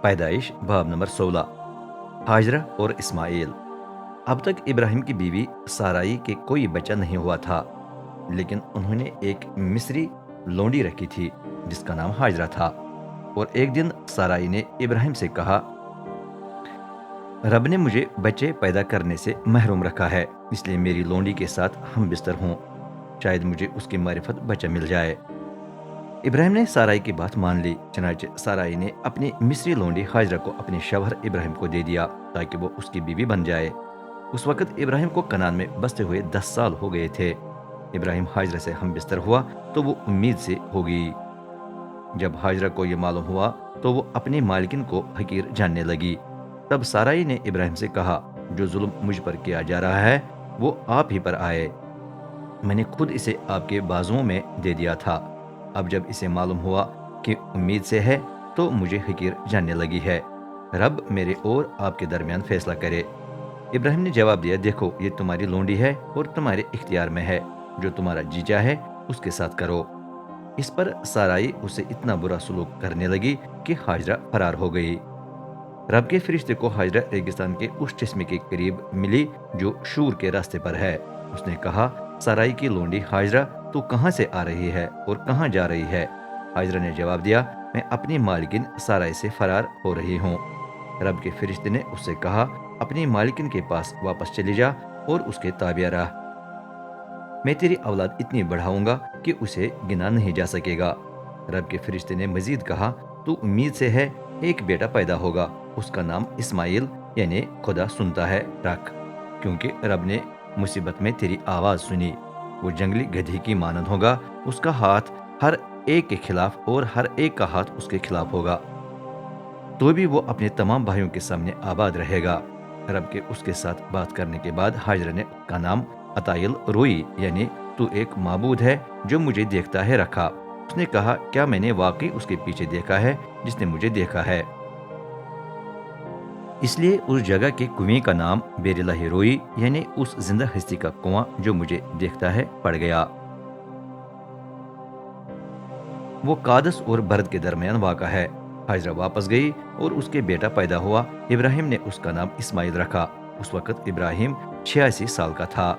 پیدائش باب نمبر 16۔ ہاجرہ اور اسماعیل۔ اب تک ابراہیم کی بیوی سارائی کے کوئی بچہ نہیں ہوا تھا، لیکن انہوں نے ایک مصری لونڈی رکھی تھی جس کا نام ہاجرہ تھا۔ اور ایک دن سارائی نے ابراہیم سے کہا، رب نے مجھے بچے پیدا کرنے سے محروم رکھا ہے، اس لیے میری لونڈی کے ساتھ ہم بستر ہوں، شاید مجھے اس کی معرفت بچہ مل جائے۔ ابراہیم نے سارائی کی بات مان لی، چنانچہ سارائی نے اپنی مصری لونڈی ہاجرہ کو اپنے شوہر ابراہیم کو دے دیا تاکہ وہ اس کی بیوی بن جائے۔ اس وقت ابراہیم کو کنعان میں بستے ہوئے 10 سال ہو گئے تھے۔ ابراہیم ہاجرہ سے ہم بستر ہوا تو وہ امید سے ہو گئی۔ جب ہاجرہ کو یہ معلوم ہوا تو وہ اپنی مالکن کو حقیر جاننے لگی۔ تب سارائی نے ابراہیم سے کہا، جو ظلم مجھ پر کیا جا رہا ہے وہ آپ ہی پر آئے، میں نے خود اسے آپ کے بازوؤں میں دے دیا تھا، اب جب اسے معلوم ہوا کہ امید سے ہے تو مجھے حقیر جاننے لگی ہے، رب میرے اور آپ کے درمیان فیصلہ کرے۔ ابراہیم نے جواب دیا، دیکھو یہ تمہاری لونڈی ہے اور تمہارے اختیار میں ہے، جو تمہارا جی چاہے اس کے ساتھ کرو۔ اس پر سارائی اسے اتنا برا سلوک کرنے لگی کہ ہاجرہ فرار ہو گئی۔ رب کے فرشتے کو ہاجرہ ریگستان کے اس چشمے کے قریب ملی جو شور کے راستے پر ہے۔ اس نے کہا، سارائی کی لونڈی ہاجرہ، تو کہاں سے آ رہی ہے اور کہاں جا رہی ہے؟ ہاجرہ نے جواب دیا، میں اپنی مالکن سارائی سے فرار ہو رہی ہوں۔ رب کے فرشتے نے اس سے کہا، اپنی مالکن کے پاس واپس چلی جا اور اس کے تابع رہ، میں تیری اولاد اتنی بڑھاؤں گا کہ اسے گنا نہیں جا سکے گا۔ رب کے فرشتے نے مزید کہا، تو امید سے ہے، ایک بیٹا پیدا ہوگا، اس کا نام اسماعیل یعنی خدا سنتا ہے رکھ، کیونکہ رب نے مصیبت میں تیری آواز سنی۔ وہ جنگلی گدھی کی مانند ہوگا، اس کا ہاتھ ہر ایک کے خلاف اور ہر ایک کا ہاتھ اس کے خلاف ہوگا، تو بھی وہ اپنے تمام بھائیوں کے سامنے آباد رہے گا۔ رب کے اس کے ساتھ بات کرنے کے بعد ہاجرہ نے اس کا نام عطائل روئی یعنی تو ایک معبود ہے جو مجھے دیکھتا ہے رکھا۔ اس نے کہا، کیا میں نے واقعی اس کے پیچھے دیکھا ہے جس نے مجھے دیکھا ہے؟ اس لیے اس جگہ کے کنویں کا نام بیر الہ روئی یعنی اس زندہ ہستی کا کنواں جو مجھے دیکھتا ہے پڑ گیا۔ وہ قادس اور برد کے درمیان واقع ہے۔ ہاجرہ واپس گئی اور اس کے بیٹا پیدا ہوا، ابراہیم نے اس کا نام اسماعیل رکھا۔ اس وقت ابراہیم 86 سال کا تھا۔